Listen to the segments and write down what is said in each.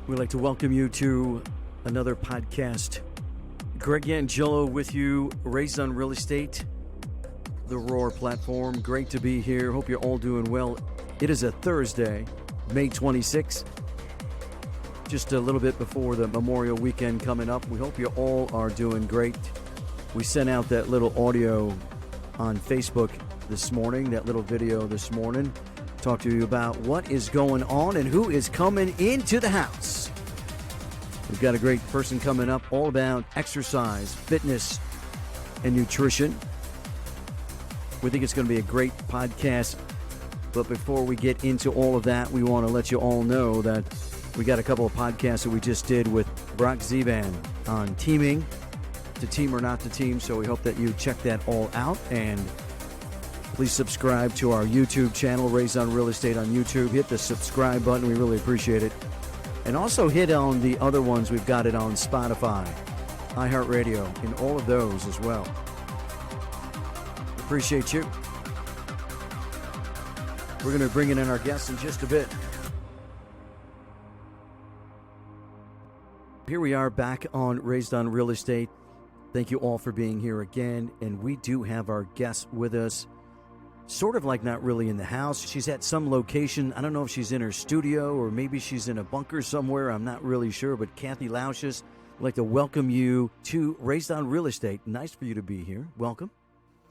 We'd like to welcome you to another podcast. Greg Angelo with you, Raised on Real Estate, the RORE platform. Great to be here. Hope you're all doing well. It is a Thursday, May 26th, just a little bit before the Memorial Weekend coming up. We hope you all are doing great. We sent out that little audio on Facebook this morning, that little video this morning. Talk to you about what is going on and who is coming into the house. We've got a great person coming up all about exercise, fitness, and nutrition. We think it's going to be a great podcast. But before we get into all of that, we want to let you all know that we got a couple of podcasts that we just did with Brock Zivan on teaming, to team or not to team. So we hope that you check that all out. And please subscribe to our YouTube channel, Raised on Real Estate on YouTube. Hit the subscribe button. We really appreciate it. And also hit on the other ones. We've got it on Spotify, iHeartRadio, and all of those as well. Appreciate you. We're going to bring in our guests in just a bit. Here we are back on Raised on Real Estate. Thank you all for being here again. And we do have our guest with us, sort of like not really in the house. She's at some location. I don't know if she's in her studio or maybe she's in a bunker somewhere. I'm not really sure. But Kathy Laucius, I'd like to welcome you to Raised on Real Estate. Nice for you to be here. Welcome.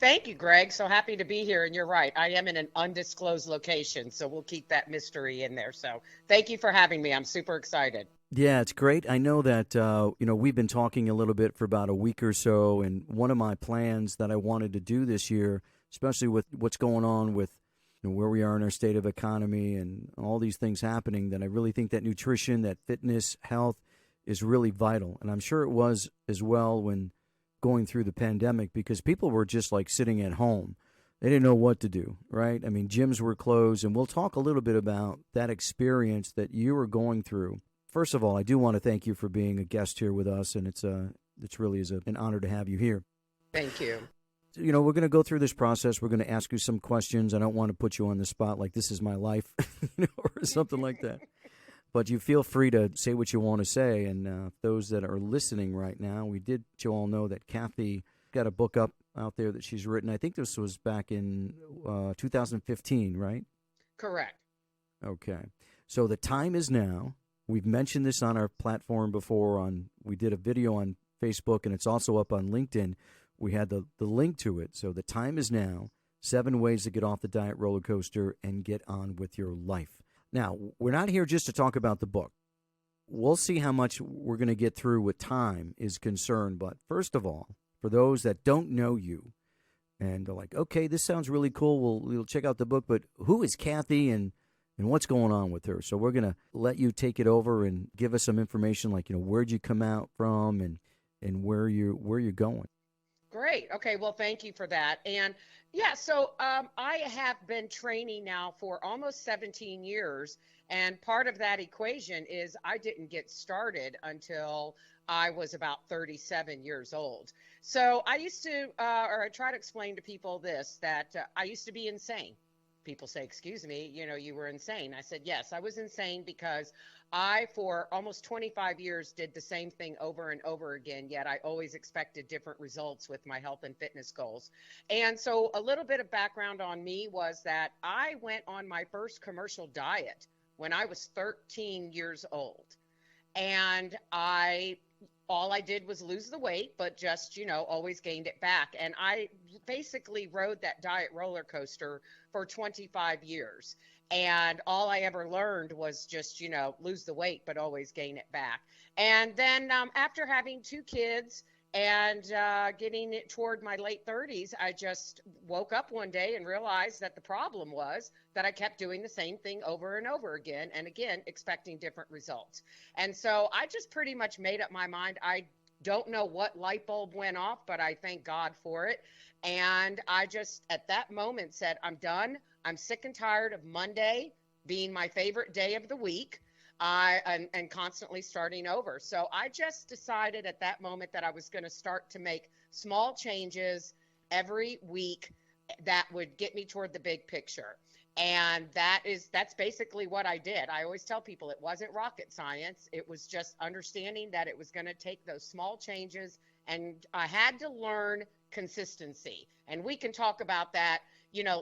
Thank you, Greg. So happy to be here. And you're right. I am in an undisclosed location, so we'll keep that mystery in there. So thank you for having me. I'm super excited. Yeah, it's great. I know that, we've been talking a little bit for about a week or so. And one of my plans that I wanted to do this year, especially with what's going on with where we are in our state of economy and all these things happening, that I really think that nutrition, that fitness, health is really vital. And I'm sure it was as well when going through the pandemic, because people were just like sitting at home. They didn't know what to do, right? I mean, gyms were closed, and we'll talk a little bit about that experience that you were going through. First of all, I do want to thank you for being a guest here with us, and it's really an honor to have you here. Thank you. We're going to go through this process. We're going to ask you some questions. I don't want to put you on the spot like this is my life, or something like that. But you feel free to say what you want to say. And those that are listening right now, we did let you all know that Kathy got a book up out there that she's written. I think this was back in 2015, right? Correct. Okay. So the time is now. We've mentioned this on our platform before. We did a video on Facebook, and it's also up on LinkedIn. We had the link to it. So the time is now. 7 ways to get off the diet roller coaster and get on with your life. Now, we're not here just to talk about the book. We'll see how much we're going to get through with time is concerned. But first of all, for those that don't know you and they're like, okay, this sounds really cool, we'll check out the book. But who is Kathy and what's going on with her? So we're going to let you take it over and give us some information like, where'd you come out from and where you're going. Great. Okay. Well, thank you for that. And yeah, so I have been training now for almost 17 years. And part of that equation is I didn't get started until I was about 37 years old. So I used to, or I try to explain to people this, that I used to be insane. People say, excuse me, you were insane. I said, yes, I was insane because I, for almost 25 years, did the same thing over and over again, yet I always expected different results with my health and fitness goals. And so a little bit of background on me was that I went on my first commercial diet when I was 13 years old. And all I did was lose the weight, but just, always gained it back. And I basically rode that diet roller coaster for 25 years. And all I ever learned was just, lose the weight, but always gain it back. And then after having 2 kids and getting it toward my late 30s, I just woke up one day and realized that the problem was that I kept doing the same thing over and over again, and again, expecting different results. And so I just pretty much made up my mind. I don't know what light bulb went off, but I thank God for it. And I just, at that moment, said, I'm done. I'm sick and tired of Monday being my favorite day of the week. And constantly starting over. So I just decided at that moment that I was going to start to make small changes every week that would get me toward the big picture. And that's basically what I did. I always tell people it wasn't rocket science. It was just understanding that it was going to take those small changes, and I had to learn consistency. And we can talk about that,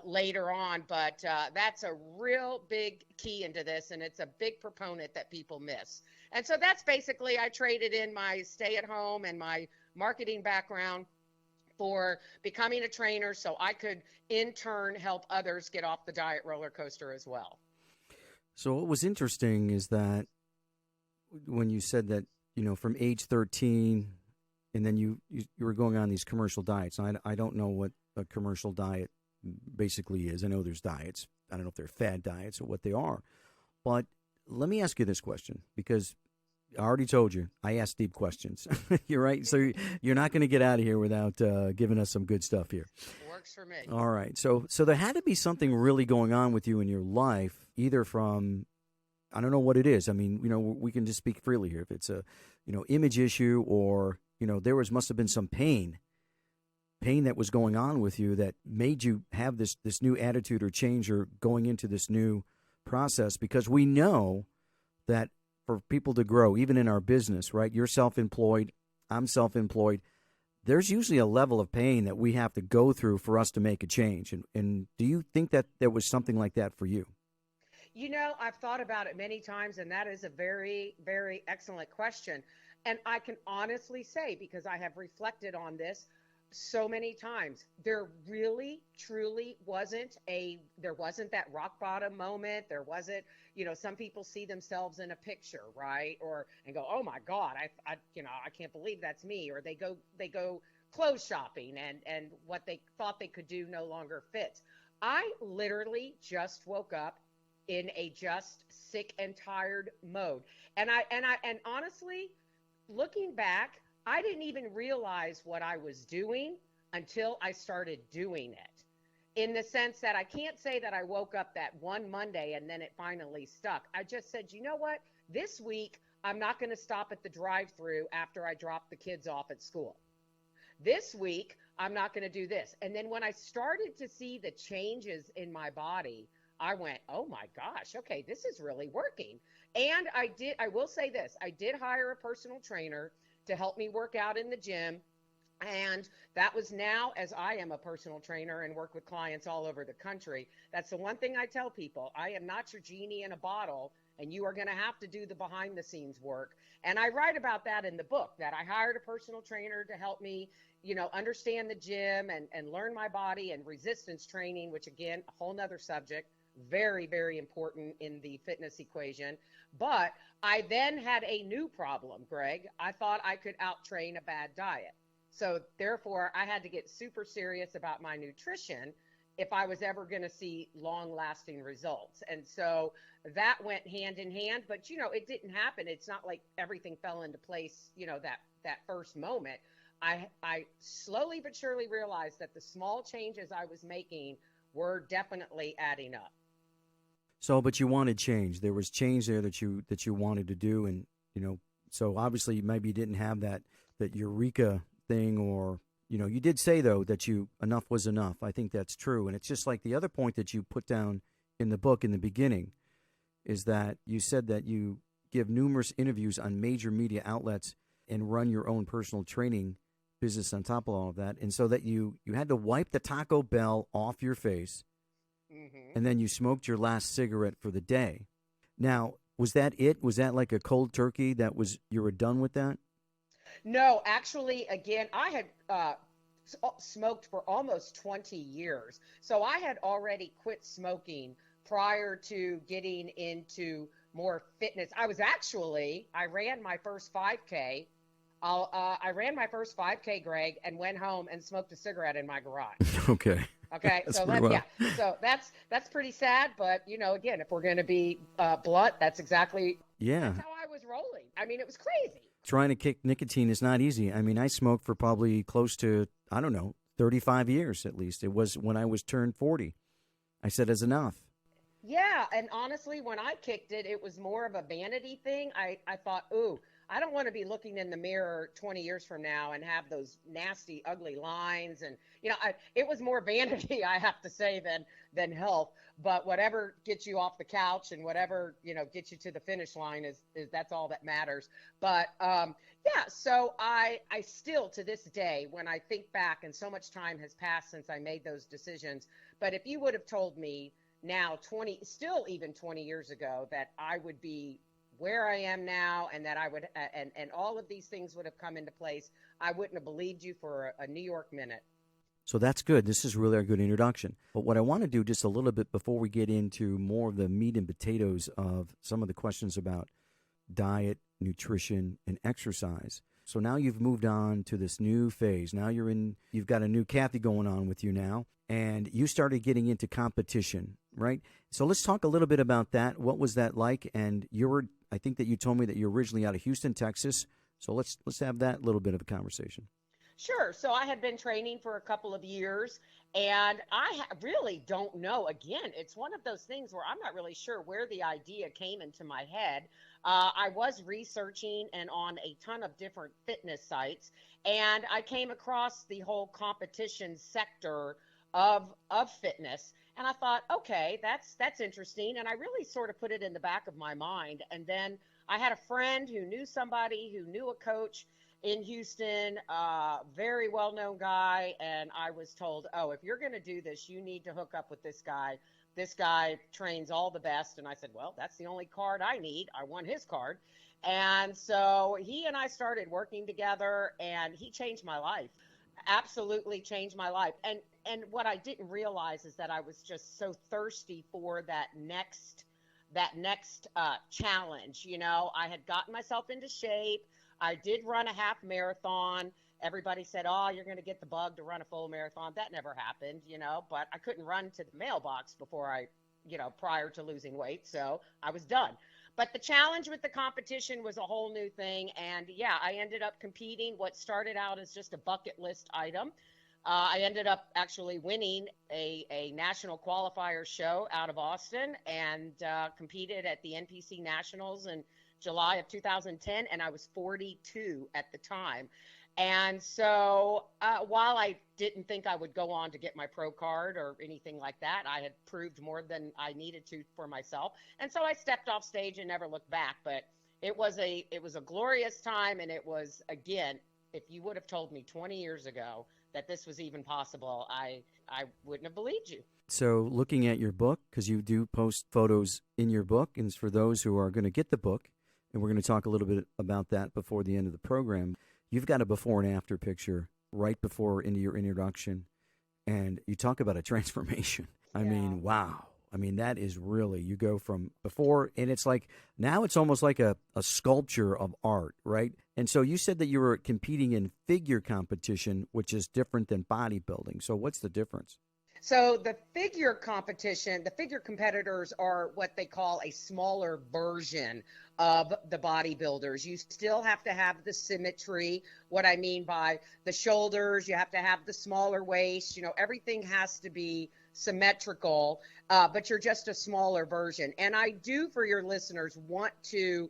later on, but that's a real big key into this, and it's a big proponent that people miss. And so that's basically, I traded in my stay at home and my marketing background for becoming a trainer so I could in turn help others get off the diet roller coaster as well. So what was interesting is that when you said that, from age 13, and then you were going on these commercial diets. I don't know what a commercial diet basically is. I know there's diets. I don't know if they're fad diets or what they are. But let me ask you this question, because I already told you, I ask deep questions. You're right. So you're not going to get out of here without giving us some good stuff here. Works for me. All right. So there had to be something really going on with you in your life, either from, I don't know what it is. I mean, we can just speak freely here. If it's a, image issue, or, must have been some pain that was going on with you that made you have this new attitude or change, or going into this new process. Because we know that for people to grow, even in our business, right? You're self-employed, I'm self-employed. There's usually a level of pain that we have to go through for us to make a change. And do you think that there was something like that for you? I've thought about it many times, and that is a very, very excellent question. And I can honestly say, because I have reflected on this so many times, there really, truly there wasn't that rock bottom moment. There wasn't, some people see themselves in a picture, right? And go, oh my God, I can't believe that's me. Or they go clothes shopping, and what they thought they could do no longer fits. I literally just woke up in a just sick and tired mode. And honestly, looking back, I didn't even realize what I was doing until I started doing it. In the sense that I can't say that I woke up that one Monday and then it finally stuck. I just said, you know what? This week, I'm not going to stop at the drive-through after I drop the kids off at school. This week, I'm not going to do this. And then when I started to see the changes in my body, I went, oh my gosh, okay, this is really working. And I will say this, I did hire a personal trainer to help me work out in the gym. And that was now, as I am a personal trainer and work with clients all over the country, that's the one thing I tell people. I am not your genie in a bottle, and you are going to have to do the behind the scenes work. And I write about that in the book, that I hired a personal trainer to help me, understand the gym and learn my body, and resistance training, which again, a whole nother subject, very, very important in the fitness equation. But I then had a new problem, Greg. I thought I could out-train a bad diet. So therefore, I had to get super serious about my nutrition if I was ever going to see long-lasting results. And so that went hand in hand, but it didn't happen. It's not like everything fell into place, that first moment. I slowly but surely realized that the small changes I was making were definitely adding up. So, but you wanted change. There was change there that you wanted to do, and so obviously maybe you didn't have that eureka thing, or you did say though that enough was enough. I think that's true, and it's just like the other point that you put down in the book in the beginning, is that you said that you give numerous interviews on major media outlets and run your own personal training business on top of all of that, and so that you had to wipe the Taco Bell off your face. Mm-hmm. And then you smoked your last cigarette for the day. Now, was that it? Was that like a cold turkey? You were done with that? No, actually, again, I had smoked for almost 20 years. So I had already quit smoking prior to getting into more fitness. I ran my first 5K. I ran my first 5K, Greg, and went home and smoked a cigarette in my garage. Okay. Okay, so that's pretty sad, but again, if we're going to be blunt, that's exactly that's how I was rolling. I mean, it was crazy. Trying to kick nicotine is not easy. I mean, I smoked for probably close to 35 years at least. It was when I was turned 40. I said, "It's enough." Yeah, and honestly, when I kicked it, it was more of a vanity thing. I thought, ooh, I don't want to be looking in the mirror 20 years from now and have those nasty, ugly lines. And, it was more vanity, I have to say, than health. But whatever gets you off the couch and whatever, gets you to the finish line is that's all that matters. But, yeah, so I still, to this day, when I think back, and so much time has passed since I made those decisions, but if you would have told me now, even 20 years ago, that I would be where I am now, and that I would, and all of these things would have come into place, I wouldn't have believed you for a New York minute. So that's good. This is really a good introduction. But what I want to do just a little bit before we get into more of the meat and potatoes of some of the questions about diet, nutrition, and exercise. So now you've moved on to this new phase. Now you've got a new Kathy going on with you now, and you started getting into competition, right? So let's talk a little bit about that. What was that like? And I think that you told me that you're originally out of Houston, Texas. So let's have that little bit of a conversation. Sure. So I had been training for a couple of years, and I really don't know. Again, it's one of those things where I'm not really sure where the idea came into my head. I was researching and on a ton of different fitness sites, and I came across the whole competition sector of fitness. And I thought, okay, that's interesting. And I really sort of put it in the back of my mind. And then I had a friend who knew somebody who knew a coach in Houston, very well-known guy, and I was told, oh, if you're going to do this, you need to hook up with this guy. This guy trains all the best. And I said, well, that's the only card I need. I want his card. And so he and I started working together, and he changed my life. Absolutely changed my life. And what I didn't realize is that I was just so thirsty for that next challenge. I had gotten myself into shape. I did run a half marathon. Everybody said, oh, you're going to get the bug to run a full marathon. That never happened, but I couldn't run to the mailbox prior to losing weight. So I was done. But the challenge with the competition was a whole new thing. And yeah, I ended up competing. What started out as just a bucket list item, I ended up actually winning a national qualifier show out of Austin, and competed at the NPC Nationals in July of 2010, and I was 42 at the time. And so while I didn't think I would go on to get my pro card or anything like that, I had proved more than I needed to for myself. And so I stepped off stage and never looked back. But it was a glorious time. And it was, again, if you would have told me 20 years ago that this was even possible, I wouldn't have believed you. So looking at your book, because you do post photos in your book, and for those who are going to get the book, and we're going to talk a little bit about that before the end of the program, you've got a before and after picture right before into your introduction, and you talk about a transformation. I mean, wow. I mean, that is really, you go from before, and it's like, now it's almost like a sculpture of art, right? And so you said that you were competing in figure competition, which is different than bodybuilding. So what's the difference? So the figure competition, the figure competitors are what they call a smaller version of the bodybuilders. You still have to have the symmetry. What I mean by the shoulders, you have to have the smaller waist. Everything has to be symmetrical, but you're just a smaller version. And I do, for your listeners, want to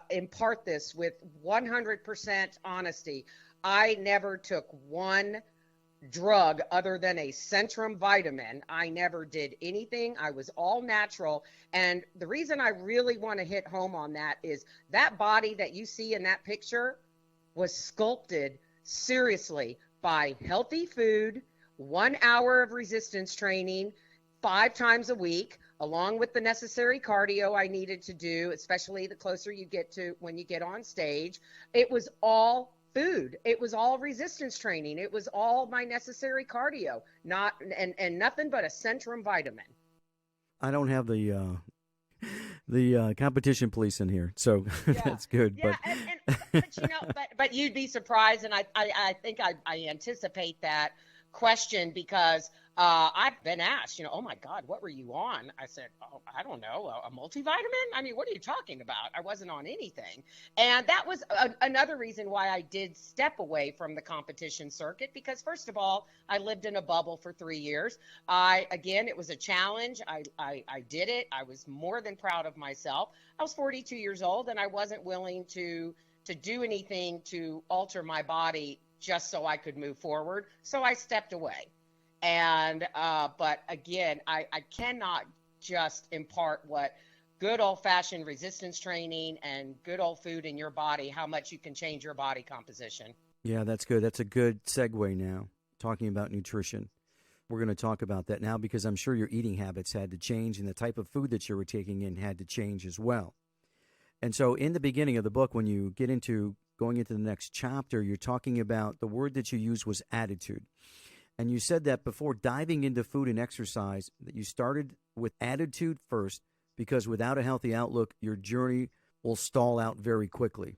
impart this with 100% honesty. I never took one drug other than a Centrum vitamin. I never did anything. I was all natural. And the reason I really want to hit home on that is that body that you see in that picture was sculpted seriously by healthy food, 1 hour of resistance training, 5 times a week, along with the necessary cardio I needed to do, especially the closer you get to when you get on stage. It was all food. It was all resistance training. It was all my necessary cardio, and nothing but a Centrum vitamin. I don't have the competition police in here, so that's good. Yeah, but you'd be surprised, and I think I anticipate that question, because I've been asked, oh my God, what were you on? I said, oh, I don't know, a multivitamin? I mean, what are you talking about? I wasn't on anything. And that was another reason why I did step away from the competition circuit, because first of all, I lived in a bubble for 3 years. Again, it was a challenge. I did it. I was more than proud of myself. I was 42 years old and I wasn't willing to do anything to alter my body just so I could move forward. So I stepped away. And but again, I cannot just impart what good old-fashioned resistance training and good old food in your body, how much you can change your body composition. Yeah, that's good. That's a good segue now, talking about nutrition. We're going to talk about that now because I'm sure your eating habits had to change and the type of food that you were taking in had to change as well. And so in the beginning of the book, when you get into going into the next chapter, you're talking about the word that you used was attitude. And you said that before diving into food and exercise, that you started with attitude first, because without a healthy outlook, your journey will stall out very quickly.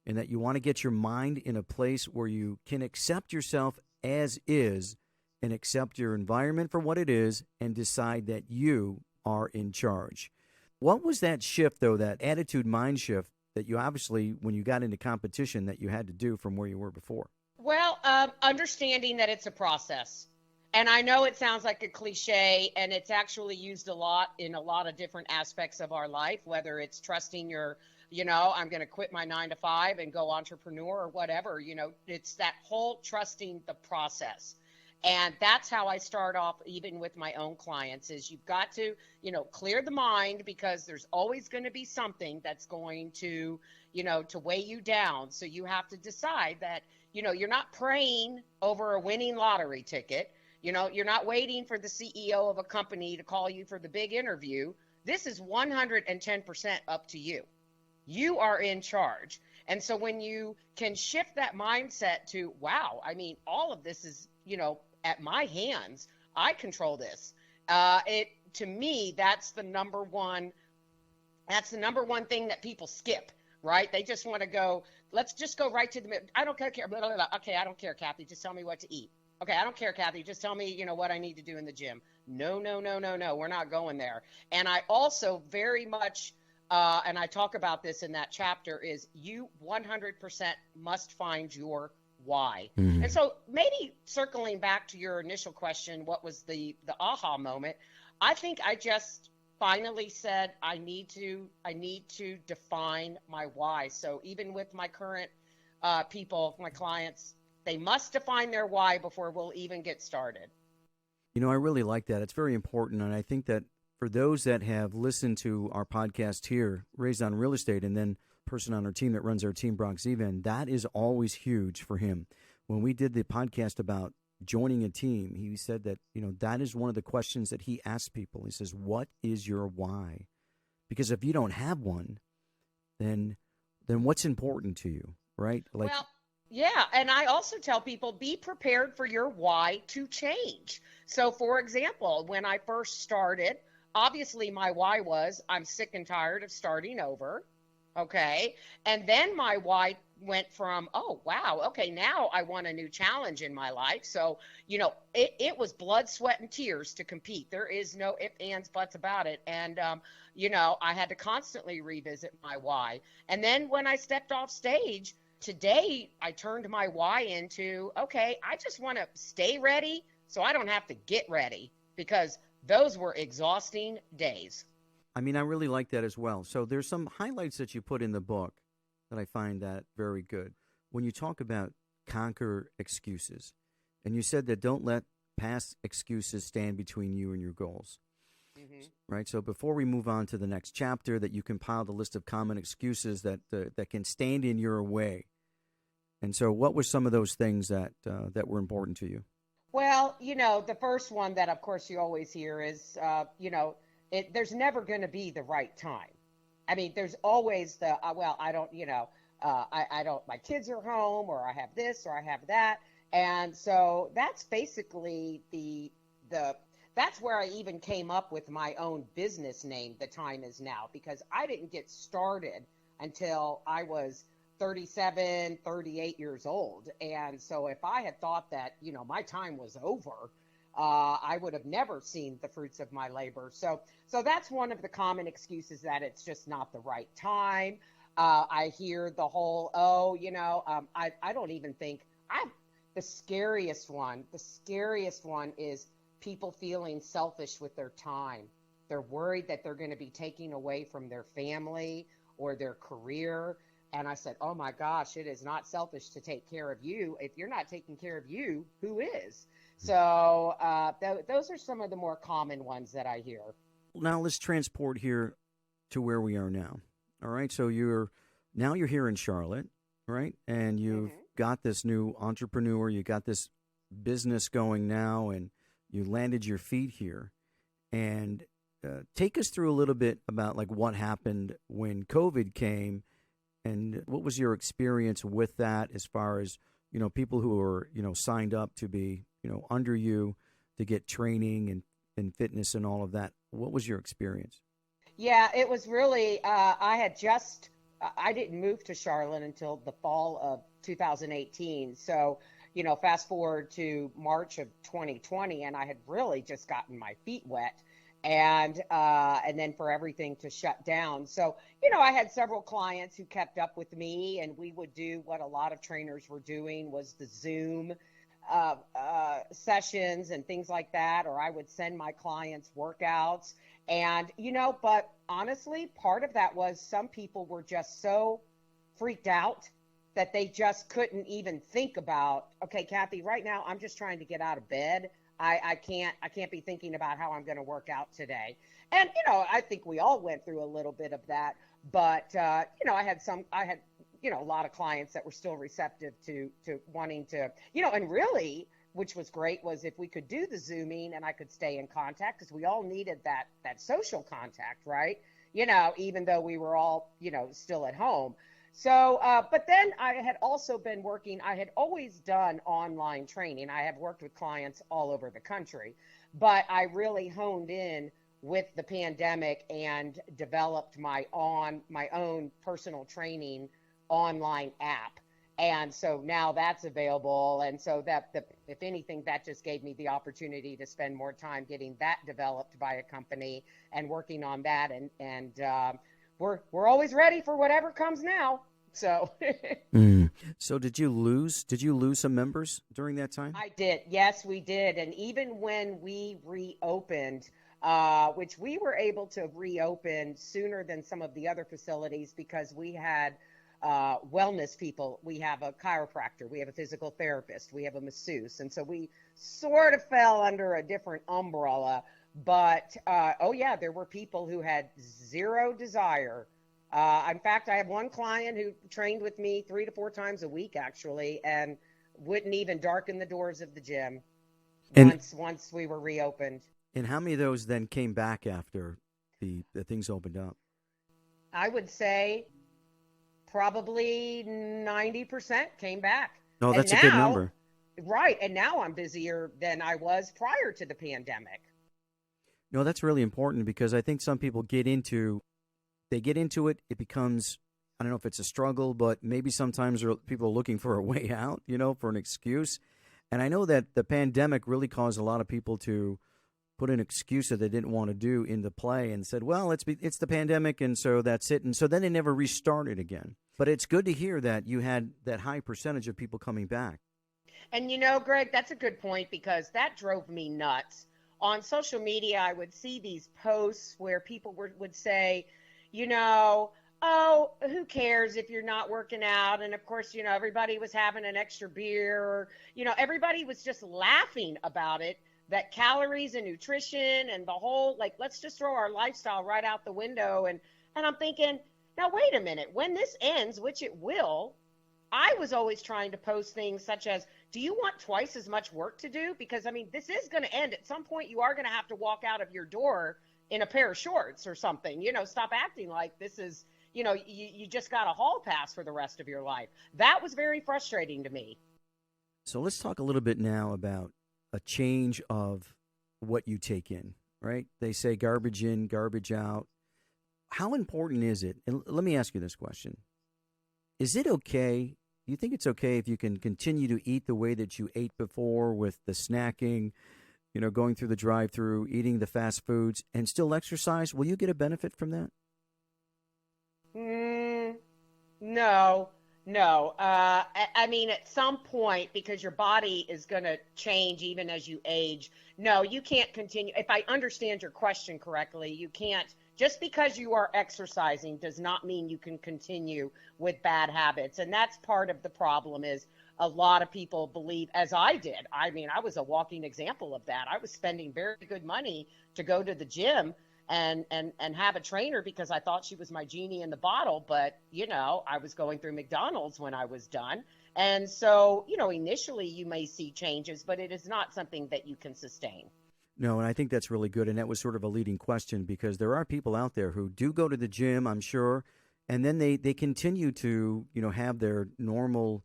And that you want to get your mind in a place where you can accept yourself as is and accept your environment for what it is and decide that you are in charge. What was that shift, though, that attitude mind shift that you obviously, when you got into competition, that you had to do from where you were before? Well, understanding that it's a process. And I know it sounds like a cliche, and it's actually used a lot in a lot of different aspects of our life, whether it's trusting your, I'm going to quit my 9 to 5 and go entrepreneur or whatever. It's that whole trusting the process. And that's how I start off, even with my own clients, is you've got to, clear the mind, because there's always going to be something that's going to, to weigh you down. So you have to decide that, you're not praying over a winning lottery ticket. You're not waiting for the CEO of a company to call you for the big interview. This is 110% up to you. You are in charge. And so when you can shift that mindset to, wow, I mean, all of this is, at my hands, I control this. To me, that's the number one thing that people skip, right? They just want to go, let's just go right to the, I don't care. Blah, blah, blah. Okay, I don't care, Kathy. Just tell me what to eat. Okay, I don't care, Kathy. Just tell me, what I need to do in the gym. No. We're not going there. And I also very much, and I talk about this in that chapter, is you 100% must find your why. Mm-hmm. And so maybe circling back to your initial question, what was the aha moment? I think I just finally said, I need to define my why. So even with my current people, my clients, they must define their why before we'll even get started. I really like that. It's very important. And I think that for those that have listened to our podcast here, Raised on Real Estate, and then person on our team that runs our team, Bronx Even, that is always huge for him. When we did the podcast about joining a team, he said that, that is one of the questions that he asks people. He says, what is your why? Because if you don't have one, then what's important to you, right? Well, yeah. And I also tell people, be prepared for your why to change. So for example, when I first started, obviously my why was, I'm sick and tired of starting over. Okay. And then my why went from, oh, wow, okay, now I want a new challenge in my life. So, it was blood, sweat, and tears to compete. There is no ifs, ands, buts about it. And, I had to constantly revisit my why. And then when I stepped off stage, today I turned my why into, okay, I just want to stay ready so I don't have to get ready, because those were exhausting days. I mean, I really like that as well. So there's some highlights that you put in the book that I find that very good. When you talk about conquer excuses, and you said that don't let past excuses stand between you and your goals. Mm-hmm. Right? So before we move on to the next chapter, that you compiled a list of common excuses that can stand in your way. And so what were some of those things that were important to you? Well, the first one that, of course, you always hear is, there's never going to be the right time. I mean, there's always the, I don't, I don't, my kids are home, or I have this, or I have that. And so that's basically that's where I even came up with my own business name, The Time Is Now, because I didn't get started until I was 37, 38 years old. And so if I had thought that, my time was over, I would have never seen the fruits of my labor. So that's one of the common excuses, that it's just not the right time. I hear the whole, I don't even think the scariest one is people feeling selfish with their time. They're worried that they're going to be taking away from their family or their career. And I said, oh my gosh, it is not selfish to take care of you. If you're not taking care of you, who is? So those are some of the more common ones that I hear. Now let's transport here to where we are now. All right, so you're here in Charlotte, right? And you've got this new entrepreneur, you got this business going now, and you landed your feet here. And take us through a little bit about like what happened when COVID came, and what was your experience with that, as far as, people who were, signed up to be, under you to get training and fitness and all of that. What was your experience? Yeah, it was really, I didn't move to Charlotte until the fall of 2018. So, fast forward to March of 2020, and I had really just gotten my feet wet, and then for everything to shut down. So, I had several clients who kept up with me, and we would do what a lot of trainers were doing, was the Zoom sessions and things like that, or I would send my clients workouts. And, but honestly, part of that was some people were just so freaked out that they just couldn't even think about, okay, Kathy, right now I'm just trying to get out of bed. I can't be thinking about how I'm going to work out today. And, I think we all went through a little bit of that, but, I had a lot of clients that were still receptive to wanting to, and really, which was great, was if we could do the Zooming and I could stay in contact, because we all needed that social contact, right? Even though we were all, still at home. So, but then I had also been working, I had always done online training. I have worked with clients all over the country, but I really honed in with the pandemic and developed my own personal training online app. And so now that's available. And so if anything, that just gave me the opportunity to spend more time getting that developed by a company and working on that. And we're always ready for whatever comes now. So. So did you lose some members during that time? I did. Yes, we did. And even when we reopened, which we were able to reopen sooner than some of the other facilities, because we had wellness people. We have a chiropractor, we have a physical therapist, we have a masseuse. And so we sort of fell under a different umbrella. But, there were people who had zero desire. In fact, I have one client who trained with me 3 to 4 times a week, actually, and wouldn't even darken the doors of the gym once we were reopened. And how many of those then came back after the things opened up? I would say probably 90% came back. Oh, that's a good number. Right. And now I'm busier than I was prior to the pandemic. No, that's really important, because I think some people get into it. It becomes, I don't know if it's a struggle, but maybe sometimes people are looking for a way out, for an excuse. And I know that the pandemic really caused a lot of people to put an excuse that they didn't want to do into play and said, well, it's the pandemic, and so that's it. And so then they never restarted again. But it's good to hear that you had that high percentage of people coming back. And Greg, that's a good point, because that drove me nuts. On social media, I would see these posts where people would say, oh, who cares if you're not working out? And of course, everybody was having an extra beer, or, everybody was just laughing about it, that calories and nutrition and the whole, like, let's just throw our lifestyle right out the window. And I'm thinking, now, wait a minute, when this ends, which it will, I was always trying to post things such as, do you want twice as much work to do? Because, this is going to end. At some point, you are going to have to walk out of your door in a pair of shorts or something. Stop acting like this is, you just got a hall pass for the rest of your life. That was very frustrating to me. So let's talk a little bit now about a change of what you take in, right? They say garbage in, garbage out. How important is it? And let me ask you this question. Is it okay? Do you think it's okay if you can continue to eat the way that you ate before, with the snacking, going through the drive-through, eating the fast foods, and still exercise, will you get a benefit from that? No, no. I mean, at some point, because your body is going to change even as you age. No, you can't continue. If I understand your question correctly, you can't. Just because you are exercising does not mean you can continue with bad habits. And that's part of the problem is a lot of people believe, as I did. I mean, I was a walking example of that. I was spending very good money to go to the gym and have a trainer because I thought she was my genie in the bottle. But, I was going through McDonald's when I was done. And so, initially you may see changes, but it is not something that you can sustain. No, and I think that's really good. And that was sort of a leading question because there are people out there who do go to the gym, I'm sure, and then they continue to, have their normal,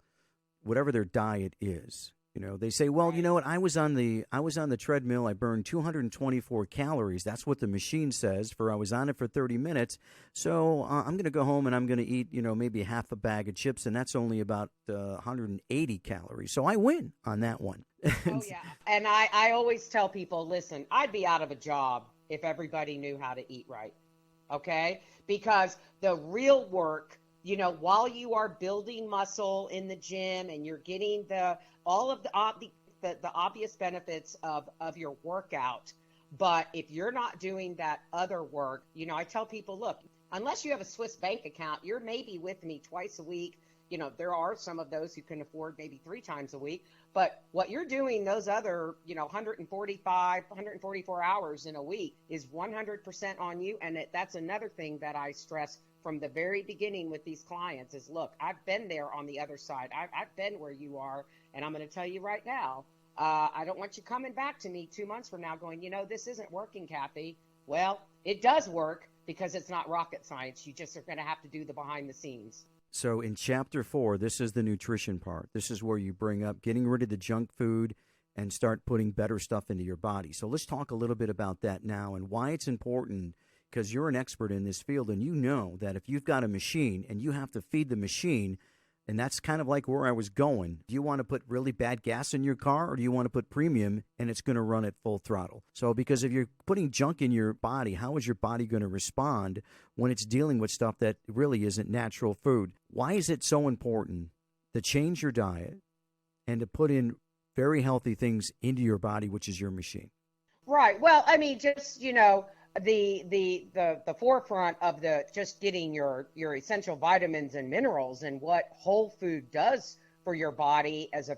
whatever their diet is. They say, well, you know what? I was on the treadmill. I burned 224 calories. That's what the machine says. I was on it for 30 minutes. So I'm going to go home and I'm going to eat, maybe half a bag of chips, and that's only about 180 calories. So I win on that one. Oh yeah, and I always tell people, listen, I'd be out of a job if everybody knew how to eat right. Okay, because the real work. While you are building muscle in the gym and you're getting all of the obvious benefits of your workout, but if you're not doing that other work, I tell people, look, unless you have a Swiss bank account, you're maybe with me twice a week. There are some of those who can afford maybe 3 times a week, but what you're doing those other, 144 hours in a week is 100% on you. And that's another thing that I stress from the very beginning with these clients is, look, I've been there on the other side. I've been where you are. And I'm going to tell you right now, I don't want you coming back to me 2 months from now going, this isn't working, Kathy. Well, it does work because it's not rocket science. You just are going to have to do the behind the scenes. So in Chapter 4, this is the nutrition part. This is where you bring up getting rid of the junk food and start putting better stuff into your body. So let's talk a little bit about that now and why it's important, because you're an expert in this field and you know that if you've got a machine and you have to feed the machine, and that's kind of like where I was going. Do you want to put really bad gas in your car, or do you want to put premium and it's going to run at full throttle? So because if you're putting junk in your body, how is your body going to respond when it's dealing with stuff that really isn't natural food? Why is it so important to change your diet and to put in very healthy things into your body, which is your machine? Right. Well, I mean, just, the forefront of the just getting your essential vitamins and minerals and what whole food does for your body as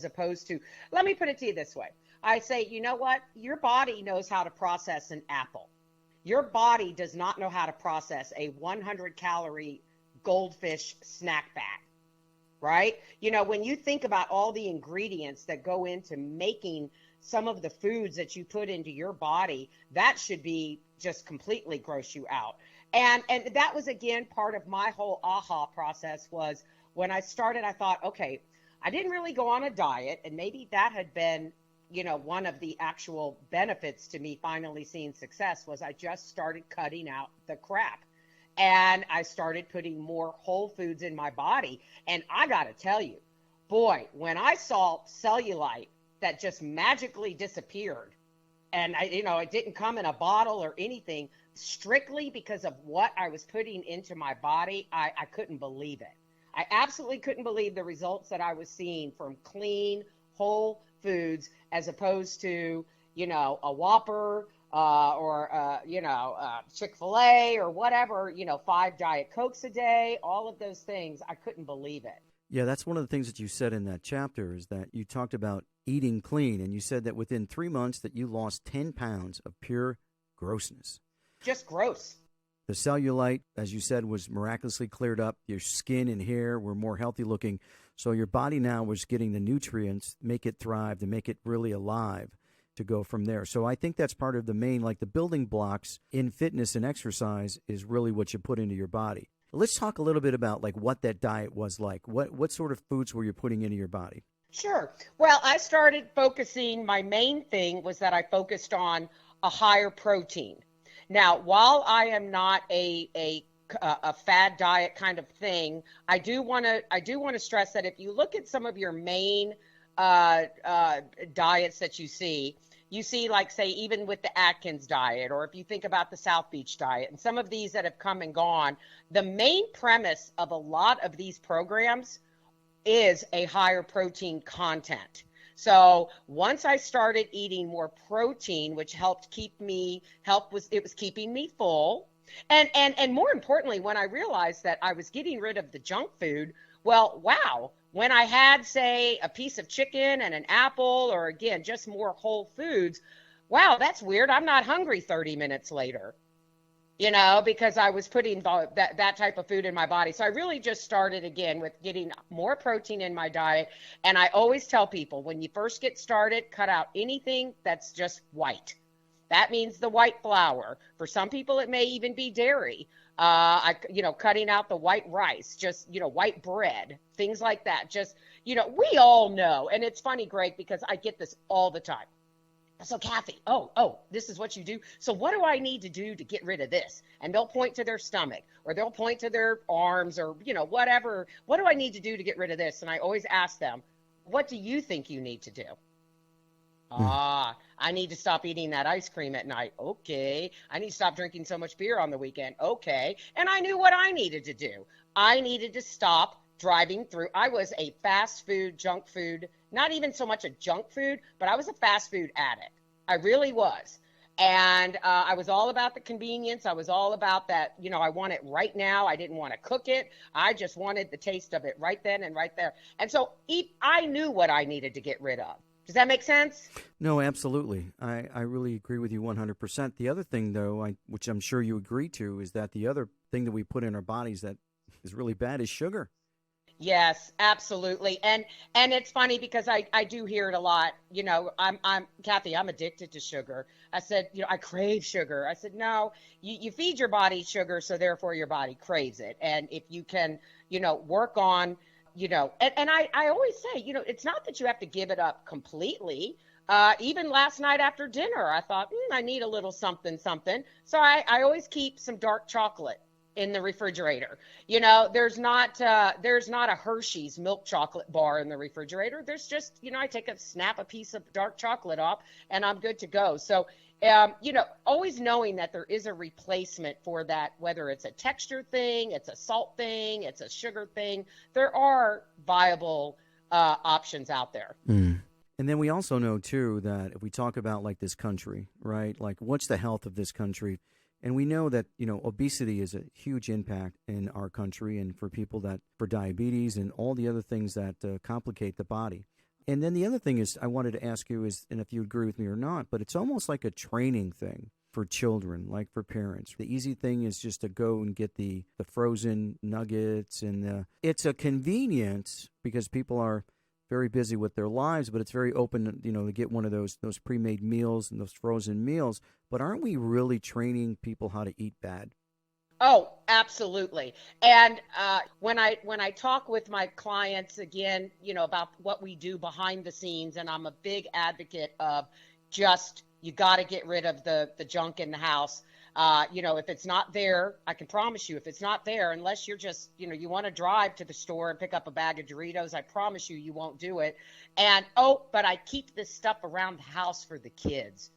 opposed to, let me put it to you this way. I say, you know what? Your body knows how to process an apple. Your body does not know how to process a 100-calorie goldfish snack bag, right? When you think about all the ingredients that go into making some of the foods that you put into your body, that should be just completely gross you out. And that was, again, part of my whole aha process was when I started, I thought, okay, I didn't really go on a diet, and maybe that had been, one of the actual benefits to me finally seeing success was I just started cutting out the crap. And I started putting more whole foods in my body. And I got to tell you, boy, when I saw cellulite that just magically disappeared, and it didn't come in a bottle or anything, strictly because of what I was putting into my body, I couldn't believe it. I absolutely couldn't believe the results that I was seeing from clean, whole foods as opposed to, a Whopper or Chick-fil-A or whatever, 5 Diet Cokes a day, all of those things. I couldn't believe it. Yeah, that's one of the things that you said in that chapter is that you talked about eating clean, and you said that within 3 months that you lost 10 pounds of pure grossness. Just gross. The cellulite, as you said, was miraculously cleared up. Your skin and hair were more healthy looking. So your body now was getting the nutrients, make it thrive, to make it really alive, to go from there. So I think that's part of the main, like the building blocks in fitness and exercise is really what you put into your body. Let's talk a little bit about like what that diet was like. What sort of foods were you putting into your body? Sure. Well, I started focusing, my main thing was that I focused on a higher protein. Now, while I am not a fad diet kind of thing, I do want to stress that if you look at some of your main diets that you see, you see, like, say, even with the Atkins diet, or if you think about the South Beach diet and some of these that have come and gone, the main premise of a lot of these programs is a higher protein content. So once I started eating more protein, which it was keeping me full. And more importantly, when I realized that I was getting rid of the junk food, well, wow, when I had, say, a piece of chicken and an apple, or again, just more whole foods, wow, that's weird. I'm not hungry 30 minutes later, because I was putting that type of food in my body. So I really just started again with getting more protein in my diet. And I always tell people, when you first get started, cut out anything that's just white. That means the white flour. For some people, it may even be dairy. Cutting out the white rice, just, white bread, things like that. Just, we all know. And it's funny, Greg, because I get this all the time. So Kathy, this is what you do. So what do I need to do to get rid of this? And they'll point to their stomach, or they'll point to their arms, or, whatever. What do I need to do to get rid of this? And I always ask them, what do you think you need to do? I need to stop eating that ice cream at night. Okay. I need to stop drinking so much beer on the weekend. Okay. And I knew what I needed to do. I needed to stop driving through. I was a fast food, junk food, not even so much a junk food, but I was a fast food addict. I really was. And I was all about the convenience. I was all about that, I want it right now. I didn't want to cook it. I just wanted the taste of it right then and right there. And so I knew what I needed to get rid of. Does that make sense? No, absolutely. I really agree with you 100%. The other thing, though, which I'm sure you agree to, is that the other thing that we put in our bodies that is really bad is sugar. Yes, absolutely. And it's funny because I do hear it a lot. I'm Kathy, I'm addicted to sugar. I said, I crave sugar. I said, no, you feed your body sugar, so therefore your body craves it. And if you can, work on, and I always say, it's not that you have to give it up completely. Even last night after dinner, I thought, I need a little something. So I always keep some dark chocolate in the refrigerator. There's not a Hershey's milk chocolate bar in the refrigerator. There's just, I snap a piece of dark chocolate off and I'm good to go. So, always knowing that there is a replacement for that, whether it's a texture thing, it's a salt thing, it's a sugar thing, there are viable options out there. Mm. And then we also know, too, that if we talk about like this country, right, like what's the health of this country? And we know that, obesity is a huge impact in our country and for diabetes and all the other things that complicate the body. And then the other thing is I wanted to ask you is, and if you agree with me or not, but it's almost like a training thing for children, like for parents. The easy thing is just to go and get the frozen nuggets, and it's a convenience because people are very busy with their lives, but it's very open, to get one of those pre-made meals and those frozen meals. But aren't we really training people how to eat bad? Oh, absolutely. And when I talk with my clients again, about what we do behind the scenes, and I'm a big advocate of just, you got to get rid of the junk in the house. If it's not there, I can promise you, if it's not there, unless you're just, you want to drive to the store and pick up a bag of Doritos, I promise you won't do it. And, but I keep this stuff around the house for the kids.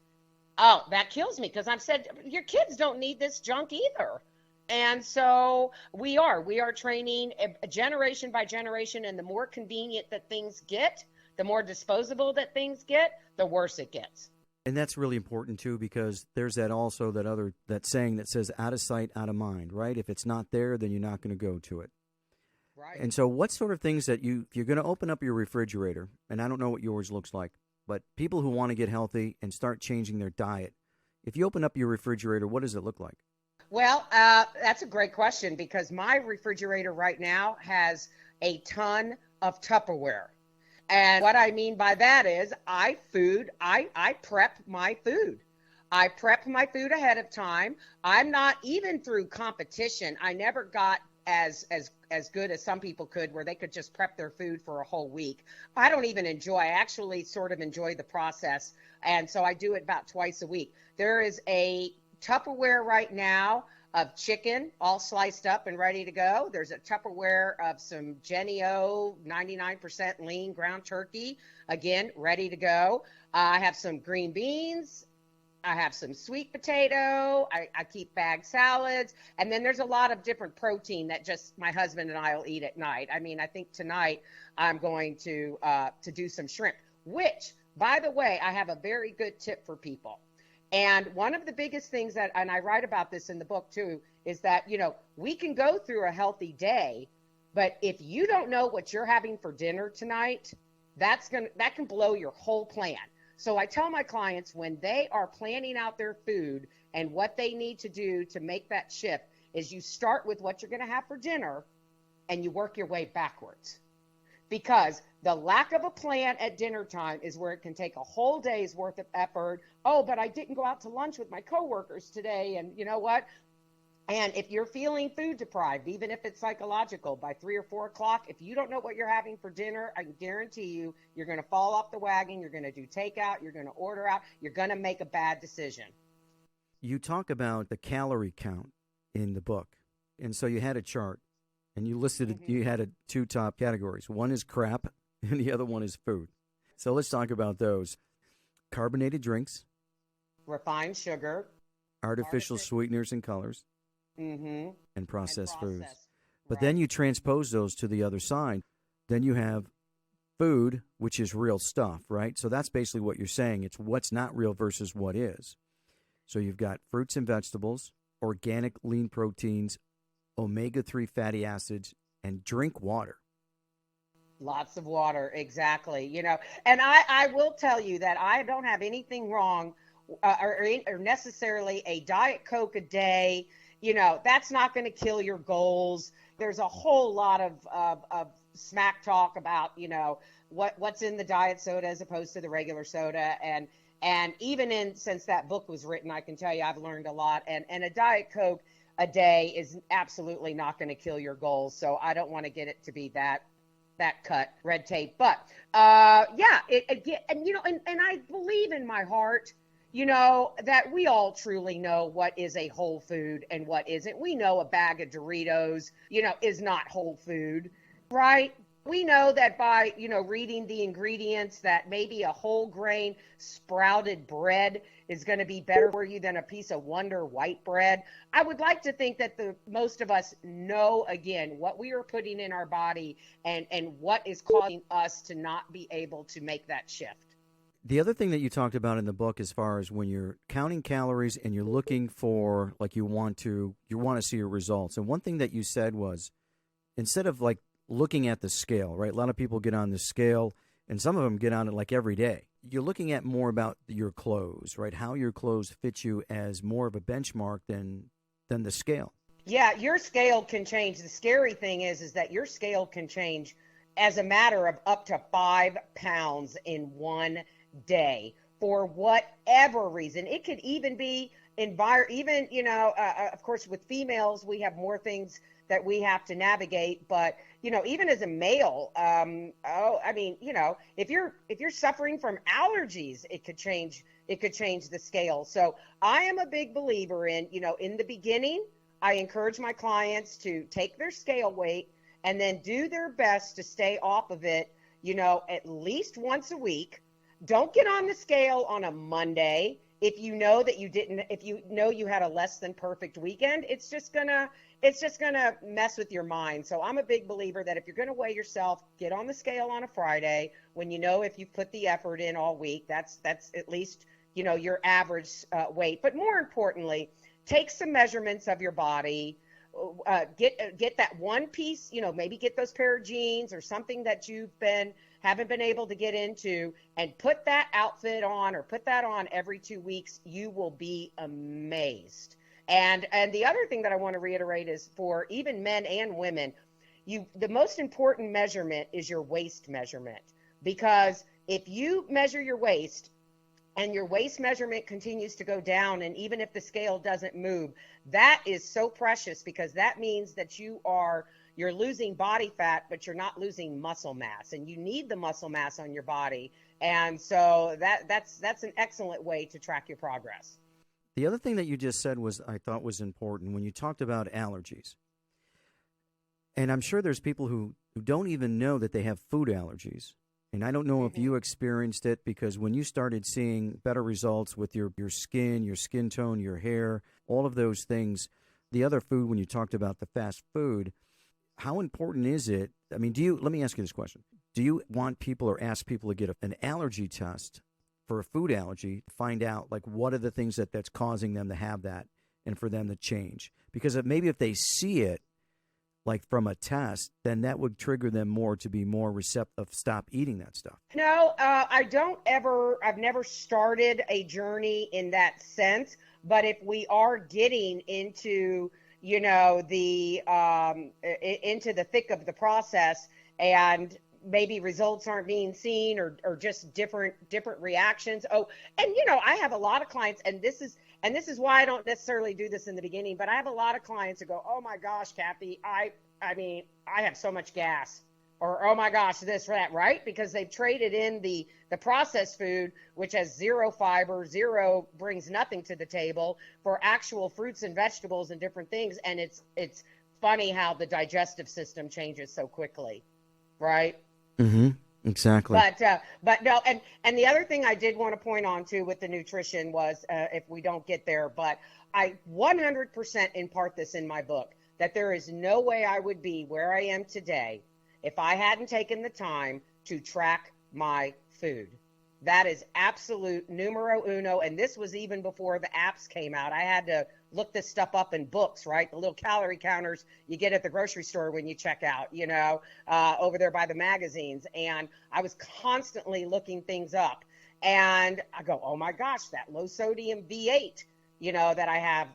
Oh, that kills me, because I've said, your kids don't need this junk either. And so we are training generation by generation, and the more convenient that things get, the more disposable that things get, the worse it gets. And that's really important, too, because there's that saying that says out of sight, out of mind, right? If it's not there, then you're not going to go to it. Right. And so what sort of things if you're going to open up your refrigerator, and I don't know what yours looks like, but people who want to get healthy and start changing their diet, if you open up your refrigerator, what does it look like? Well, that's a great question, because my refrigerator right now has a ton of Tupperware. And what I mean by that is I prep my food. I prep my food ahead of time. I'm not even through competition. I never got as good as some people could, where they could just prep their food for a whole week. I actually sort of enjoy the process. And so I do it about twice a week. There is a Tupperware right now of chicken all sliced up and ready to go. There's a Tupperware of some Jennie-O 99% lean ground turkey, again, ready to go. I have some green beans. I have some sweet potato. I keep bag salads. And then there's a lot of different protein that just my husband and I will eat at night. I mean, I think tonight I'm going to do some shrimp, which, by the way, I have a very good tip for people. And one of the biggest things that, and I write about this in the book too, is that, we can go through a healthy day, but if you don't know what you're having for dinner tonight, that can blow your whole plan. So I tell my clients when they are planning out their food and what they need to do to make that shift is you start with what you're going to have for dinner and you work your way backwards. Because the lack of a plan at dinner time is where it can take a whole day's worth of effort. Oh, but I didn't go out to lunch with my coworkers today. And you know what? And if you're feeling food deprived, even if it's psychological, by 3 or 4 o'clock, if you don't know what you're having for dinner, I can guarantee you, you're going to fall off the wagon. You're going to do takeout. You're going to order out. You're going to make a bad decision. You talk about the calorie count in the book. And so you had a chart and you listed, you had 2 top categories. One is crap and the other one is food. So let's talk about those. Carbonated drinks. Refined sugar. Artificial sweeteners and colors. And processed foods. Right. But then you transpose those to the other side. Then you have food, which is real stuff, right? So that's basically what you're saying. It's what's not real versus what is. So you've got fruits and vegetables, organic lean proteins, omega-3 fatty acids, and drink water. Lots of water, exactly. And I will tell you that I don't have anything wrong or necessarily a Diet Coke a day. That's not going to kill your goals. There's a whole lot of smack talk about, what's in the diet soda as opposed to the regular soda. And even since that book was written, I can tell you I've learned a lot. And a Diet Coke a day is absolutely not going to kill your goals. So I don't want to get it to be that cut red tape. But and I believe in my heart, that we all truly know what is a whole food and what isn't. We know a bag of Doritos, is not whole food, right? We know that by, reading the ingredients that maybe a whole grain sprouted bread is going to be better for you than a piece of Wonder white bread. I would like to think that most of us know, again, what we are putting in our body and what is causing us to not be able to make that shift. The other thing that you talked about in the book, as far as when you're counting calories and you're looking for, like, you want to see your results. And one thing that you said was, instead of like looking at the scale, right? A lot of people get on the scale and some of them get on it like every day. You're looking at more about your clothes, right? How your clothes fit you as more of a benchmark than the scale. Yeah, your scale can change. The scary thing is that your scale can change as a matter of up to 5 pounds in one day for whatever reason. It could even be of course, with females, we have more things that we have to navigate, but even as a male, if you're suffering from allergies, it could change the scale. So I am a big believer in the beginning, I encourage my clients to take their scale weight and then do their best to stay off of it, at least once a week. Don't get on the scale on a Monday if you know that you had a less than perfect weekend. It's just gonna mess with your mind. So I'm a big believer that if you're gonna weigh yourself, get on the scale on a Friday when if you've put the effort in all week. That's at least your average weight. But more importantly, take some measurements of your body. Get that one piece. Maybe get those pair of jeans or something that you haven't been able to get into, and put that outfit on or put that on every 2 weeks. You will be amazed. And the other thing that I want to reiterate is for even men and women, the most important measurement is your waist measurement, because if you measure your waist and your waist measurement continues to go down, and even if the scale doesn't move, that is so precious, because that means that you're losing body fat, but you're not losing muscle mass, and you need the muscle mass on your body. And so that's an excellent way to track your progress. The other thing that you just said I thought was important when you talked about allergies. And I'm sure there's people who don't even know that they have food allergies. And I don't know if you experienced it, because when you started seeing better results with your skin tone, your hair, all of those things, the other food, when you talked about the fast food, how important is it? I mean, let me ask you this question. Do you want people or ask people to get an allergy test for a food allergy to find out, like, what are the things that's causing them to have that and for them to change? Because maybe if they see it, like from a test, then that would trigger them more to be more receptive, stop eating that stuff. No, I've never started a journey in that sense. But if we are getting into, into the thick of the process, and maybe results aren't being seen, or just different reactions. Oh, and I have a lot of clients, and this is why I don't necessarily do this in the beginning, but I have a lot of clients that go, "Oh my gosh, Kathy, I mean, I have so much gas," or "Oh my gosh, this or that," right? Because they've traded in the processed food, which has zero fiber, brings nothing to the table, for actual fruits and vegetables and different things. And it's funny how the digestive system changes so quickly, right? Mm-hmm. Exactly. But no, and the other thing I did want to point on too with the nutrition was, if we don't get there, but I 100% impart this in my book, that there is no way I would be where I am today if I hadn't taken the time to track my food. That is absolute numero uno. And this was even before the apps came out. I had to look this stuff up in books, right? The little calorie counters you get at the grocery store when you check out, over there by the magazines. And I was constantly looking things up. And I go, oh my gosh, that low sodium V8, that I have,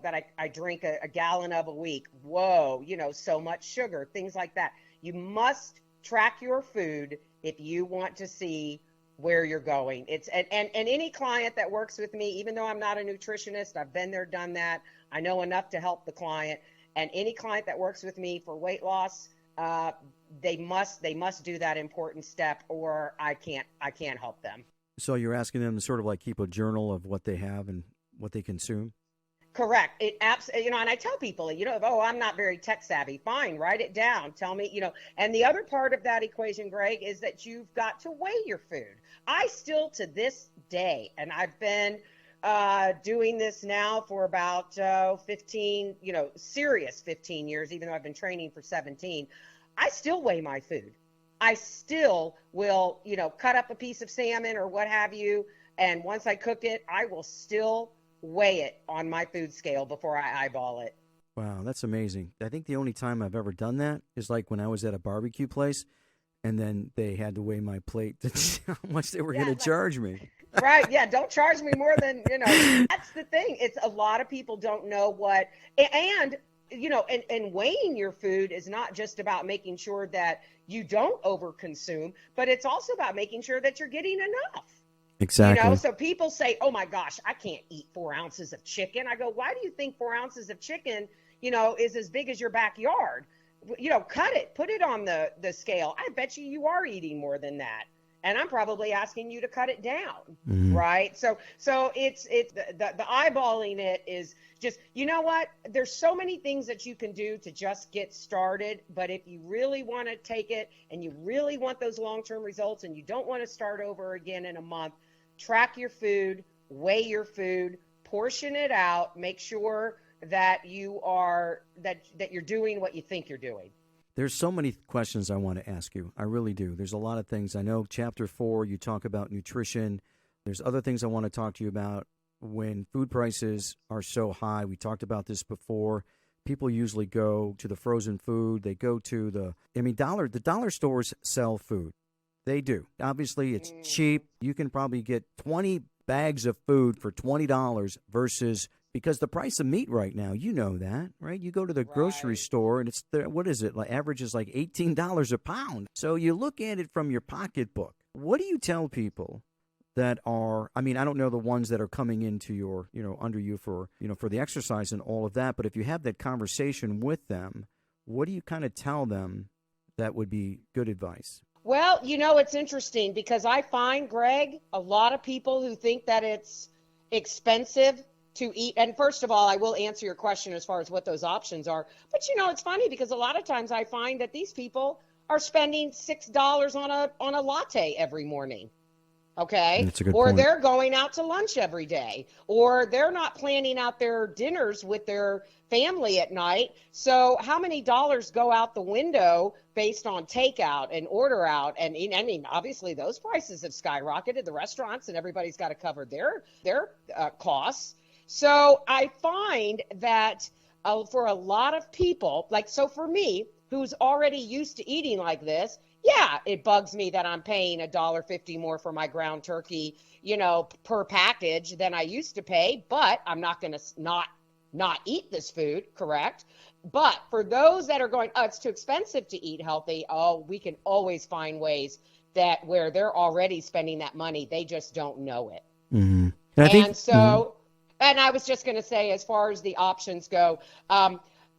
that I drink a gallon of a week. Whoa, so much sugar, things like that. You must track your food if you want to see where you're going. It's and any client that works with me, even though I'm not a nutritionist, I've been there, done that. I know enough to help the client. And any client that works with me for weight loss, they must do that important step, or I can't help them. So you're asking them to sort of like keep a journal of what they have and what they consume? Correct. It and I tell people, oh, I'm not very tech savvy. Fine, write it down. Tell me, and the other part of that equation, Greg, is that you've got to weigh your food. I still, to this day, and I've been doing this now for about 15, serious 15 years, even though I've been training for 17, I still weigh my food. I still will, cut up a piece of salmon or what have you, and once I cook it, I will still weigh it on my food scale before I eyeball it. Wow, that's amazing. I think the only time I've ever done that is like when I was at a barbecue place, and then they had to weigh my plate to see how much they were going to charge me. Right, yeah, don't charge me more than, that's the thing. It's a lot of people don't know what, and weighing your food is not just about making sure that you don't overconsume, but it's also about making sure that you're getting enough. Exactly. So people say, oh my gosh, I can't eat 4 ounces of chicken. I go, why do you think 4 ounces of chicken, is as big as your backyard? Cut it, put it on the scale. I bet you are eating more than that. And I'm probably asking you to cut it down. Mm-hmm. Right. So it's the eyeballing it is just, what? There's so many things that you can do to just get started. But if you really want to take it and you really want those long-term results and you don't want to start over again in a month, track your food, weigh your food, portion it out, make sure that you're doing what you think you're doing. There's so many questions I want to ask you. I really do. There's a lot of things. I know chapter 4, you talk about nutrition. There's other things I want to talk to you about when food prices are so high. We talked about this before. People usually go to the frozen food. They go to the dollar stores sell food. They do. Obviously, it's cheap. You can probably get 20 bags of food for $20 versus, because the price of meat right now, you know that, right? You go to the grocery store and it's what is it? Like average is like $18 a pound. So you look at it from your pocketbook. What do you tell people that are, I mean, I don't know the ones that are coming into your, under you for, for the exercise and all of that, but if you have that conversation with them, what do you kind of tell them that would be good advice? Well, it's interesting because I find, Greg, a lot of people who think that it's expensive to eat. And first of all, I will answer your question as far as what those options are. But it's funny because a lot of times I find that these people are spending $6 on a latte every morning. Okay. That's a good or point. They're going out to lunch every day, or they're not planning out their dinners with their family at night. So how many dollars go out the window based on takeout and order out? And I mean, obviously those prices have skyrocketed, the restaurants, and everybody's got to cover their costs. So I find that for a lot of people, so for me, who's already used to eating like this, yeah, it bugs me that I'm paying $1.50 more for my ground turkey, per package than I used to pay, but I'm not going to not eat this food, correct? But for those that are going, it's too expensive to eat healthy, we can always find ways that where they're already spending that money, they just don't know it. Mm-hmm. And I was just going to say, as far as the options go,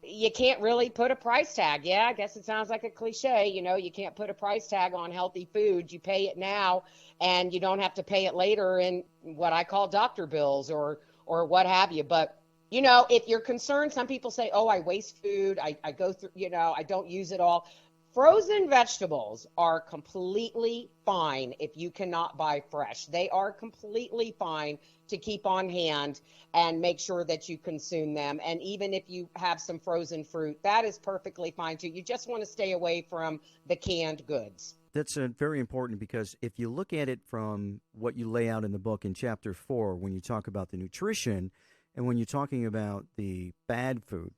you can't really put a price tag. Yeah, I guess it sounds like a cliche. You can't put a price tag on healthy food. You pay it now, and you don't have to pay it later in what I call doctor bills or what have you. But, if you're concerned, some people say, I waste food. I go through, I don't use it all. Frozen vegetables are completely fine if you cannot buy fresh. They are completely fine to keep on hand and make sure that you consume them. And even if you have some frozen fruit, that is perfectly fine too. You just want to stay away from the canned goods. That's very important, because if you look at it from what you lay out in the book in chapter 4, when you talk about the nutrition and when you're talking about the bad food.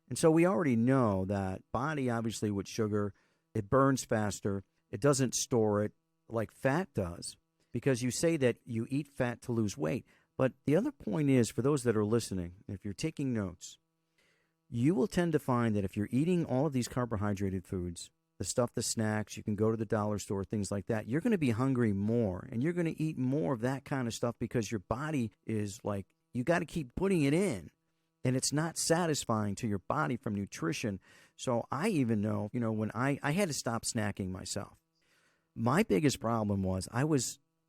And so we already know that body, obviously, with sugar, it burns faster. It doesn't store it like fat does, because you say that you eat fat to lose weight. But the other point is, for those that are listening, if you're taking notes, you will tend to find that if you're eating all of these carbohydrated foods, the snacks, you can go to the dollar store, things like that, you're going to be hungry more, and you're going to eat more of that kind of stuff because your body is like, you got to keep putting it in. And it's not satisfying to your body from nutrition. So I even know, when I had to stop snacking myself. My biggest problem was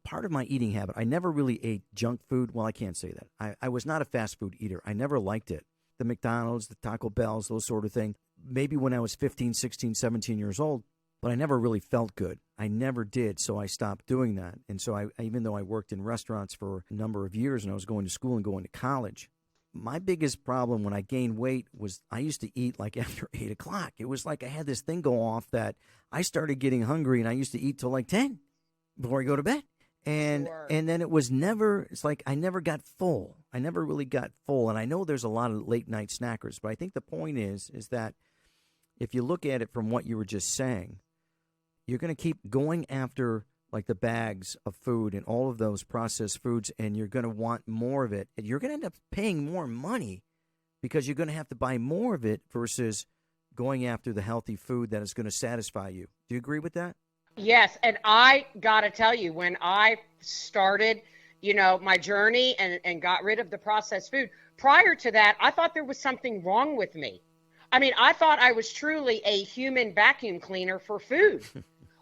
part of my eating habit, I never really ate junk food. Well, I can't say that. I was not a fast food eater. I never liked it. The McDonald's, the Taco Bells, those sort of thing. Maybe when I was 15, 16, 17 years old, but I never really felt good. I never did, so I stopped doing that. And so even though I worked in restaurants for a number of years and I was going to school and going to college, my biggest problem when I gained weight was I used to eat like after 8 o'clock. It was like I had this thing go off that I started getting hungry, and I used to eat till like 10 before I go to bed. And Sure. and then it's like I never got full. I never really got full. And I know there's a lot of late night snackers, but I think the point is that if you look at it from what you were just saying, you're going to keep going after like the bags of food and all of those processed foods, and you're going to want more of it. And you're going to end up paying more money because you're going to have to buy more of it versus going after the healthy food that is going to satisfy you. Do you agree with that? Yes, and I got to tell you, when I started, my journey and got rid of the processed food, prior to that, I thought there was something wrong with me. I mean, I thought I was truly a human vacuum cleaner for food.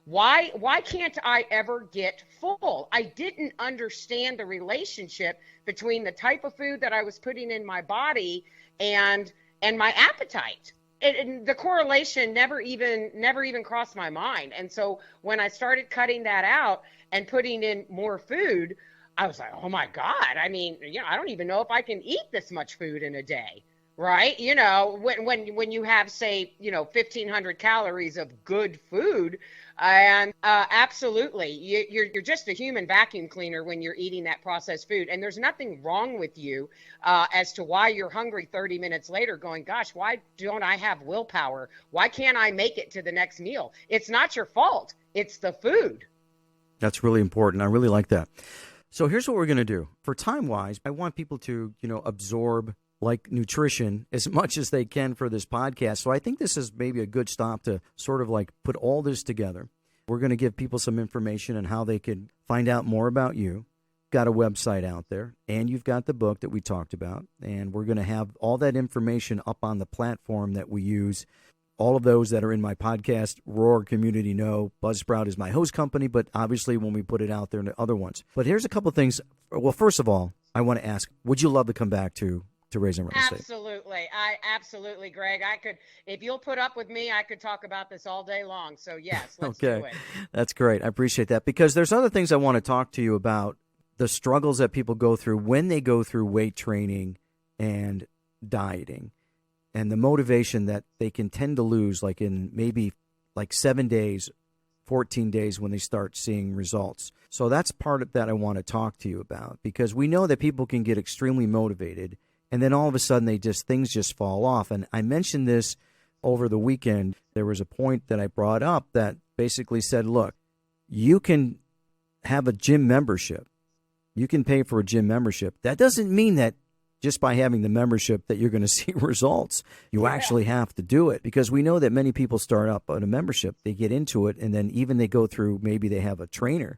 Why can't I ever get full? I didn't understand the relationship between the type of food that I was putting in my body and my appetite. And the correlation never even crossed my mind. And so when I started cutting that out and putting in more food, I was like, oh my God. I mean, I don't even know if I can eat this much food in a day. Right. When you have, say, 1,500 calories of good food, and absolutely, you're just a human vacuum cleaner when you're eating that processed food. And there's nothing wrong with you as to why you're hungry 30 minutes later going, gosh, why don't I have willpower? Why can't I make it to the next meal? It's not your fault. It's the food. That's really important. I really like that. So here's what we're going to do. For time-wise, I want people to, absorb like nutrition as much as they can for this podcast. So I think this is maybe a good stop to sort of like put all this together. We're going to give people some information on how they can find out more about you. Got a website out there, and you've got the book that we talked about, and we're going to have all that information up on the platform that we use. All of those that are in my podcast, RORE community know Buzzsprout is my host company, but obviously when we put it out there, and the other ones. But here's a couple things. Well, first of all, I want to ask, would you love to come back to Raise on Real Estate? Absolutely, Greg. I could, if you'll put up with me, I could talk about this all day long. So yes, let's Okay, do it. that's great. I appreciate that, because there's other things I want to talk to you about, the struggles that people go through when they go through weight training and dieting, and the motivation that they can tend to lose, like in maybe like 7 days, 14 days when they start seeing results. So that's part of that I want to talk to you about, because we know that people can get extremely motivated and then all of a sudden things just fall off. And I mentioned this over the weekend. There was a point that I brought up that basically said, look, you can have a gym membership. You can pay for a gym membership. That doesn't mean that just by having the membership that you're going to see results. You actually have to do it, because we know that many people start up on a membership, they get into it, and then even they go through, maybe they have a trainer,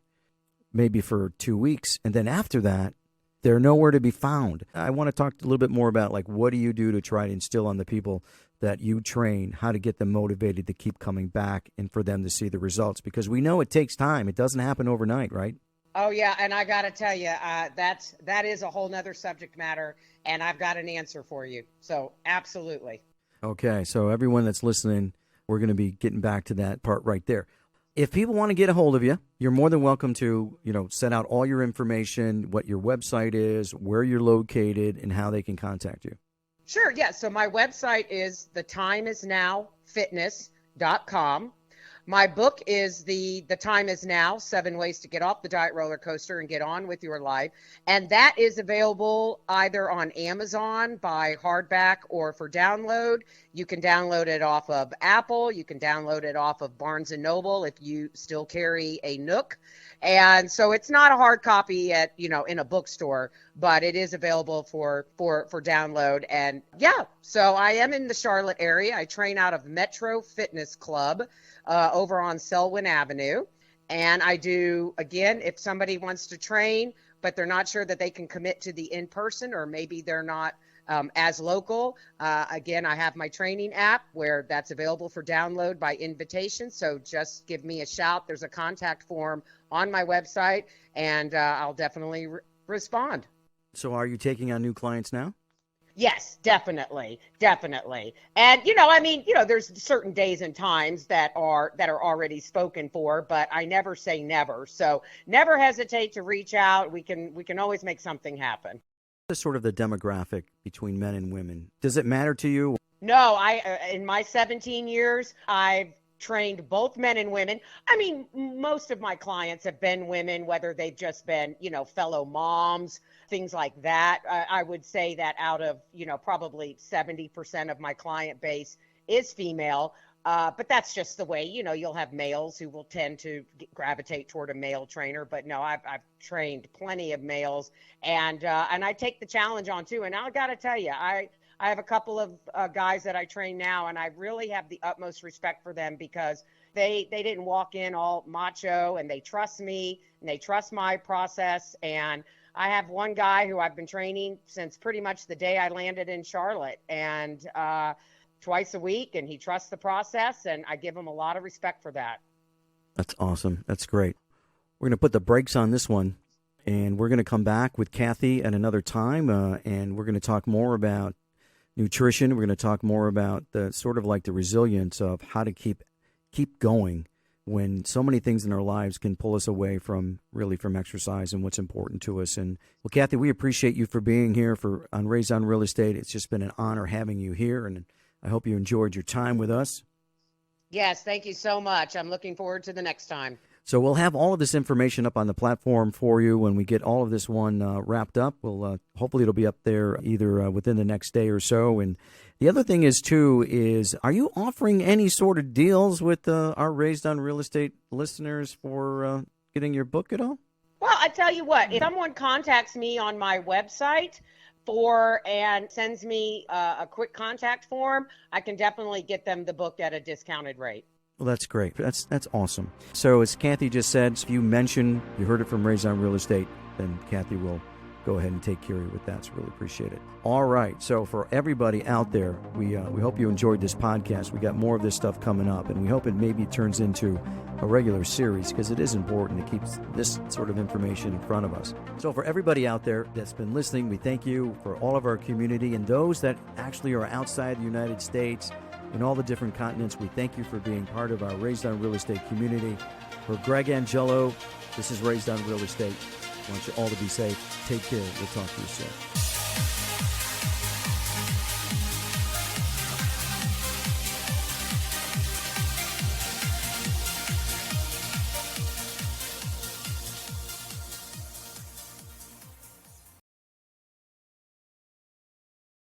maybe for 2 weeks, and then after that, they're nowhere to be found. I want to talk a little bit more about, like, what do you do to try to instill on the people that you train, how to get them motivated to keep coming back and for them to see the results, because we know it takes time. It doesn't happen overnight, right? Oh yeah, and I got to tell you, that is a whole nother subject matter, and I've got an answer for you. So absolutely. Okay, so everyone that's listening, we're going to be getting back to that part right there. If people want to get a hold of you, you're more than welcome to, send out all your information, what your website is, where you're located, and how they can contact you. Sure, yeah. So my website is thetimeisnowfitness.com. My book is the Time Is Now, 7 Ways to Get Off the Diet Roller Coaster and Get On With Your Life. And that is available either on Amazon by hardback or for download. You can download it off of Apple. You can download it off of Barnes & Noble if you still carry a Nook. And so it's not a hard copy at, in a bookstore, but it is available for download. And yeah, so I am in the Charlotte area. I train out of Metro Fitness Club over on Selwyn Avenue. And I do, again, if somebody wants to train, but they're not sure that they can commit to the in-person, or maybe they're not as local. Again, I have my training app where that's available for download by invitation. So just give me a shout. There's a contact form on my website, and I'll definitely respond. So are you taking on new clients now? Yes, definitely. And, there's certain days and times that are already spoken for, but I never say never. So never hesitate to reach out. We can always make something happen. What's sort of the demographic between men and women? Does it matter to you? No, in my 17 years, I've trained both men and women. I mean, most of my clients have been women, whether they've just been, fellow moms, things like that. I would say that out of, probably 70% of my client base is female. But that's just the way, you'll have males who will tend to gravitate toward a male trainer. But no, I've trained plenty of males, and I take the challenge on too. And I got to tell you, I have a couple of guys that I train now, and I really have the utmost respect for them, because they didn't walk in all macho, and they trust me and they trust my process. And I have one guy who I've been training since pretty much the day I landed in Charlotte, and twice a week, and he trusts the process, and I give him a lot of respect for that. That's awesome. That's great. We're going to put the brakes on this one, and we're going to come back with Kathy at another time, and we're going to talk more about nutrition. We're going to talk more about the sort of like the resilience of how to keep going when so many things in our lives can pull us away from exercise and what's important to us. And well, Kathy, we appreciate you for being here on Raised on Real Estate. It's just been an honor having you here, and I hope you enjoyed your time with us. Yes, thank you so much. I'm looking forward to the next time. So we'll have all of this information up on the platform for you when we get all of this one wrapped up. We'll hopefully it'll be up there either within the next day or so. And the other thing is, are you offering any sort of deals with our Raised on Real Estate listeners for getting your book at all? Well, I tell you what, if someone contacts me on my website and sends me a quick contact form, I can definitely get them the book at a discounted rate. Well, that's great. That's awesome. So as Kathy just said, if you heard it from Raised on Real Estate, then Kathy will go ahead and take care of you with that. So really appreciate it. All right. So for everybody out there, we hope you enjoyed this podcast. We got more of this stuff coming up, and we hope it maybe turns into a regular series, because it is important to keep this sort of information in front of us. So for everybody out there that's been listening, we thank you. For all of our community and those that actually are outside the United States and all the different continents, we thank you for being part of our Raised on Real Estate community. For Greg Angelo, this is Raised on Real Estate. I want you all to be safe. Take care. We'll talk to you soon.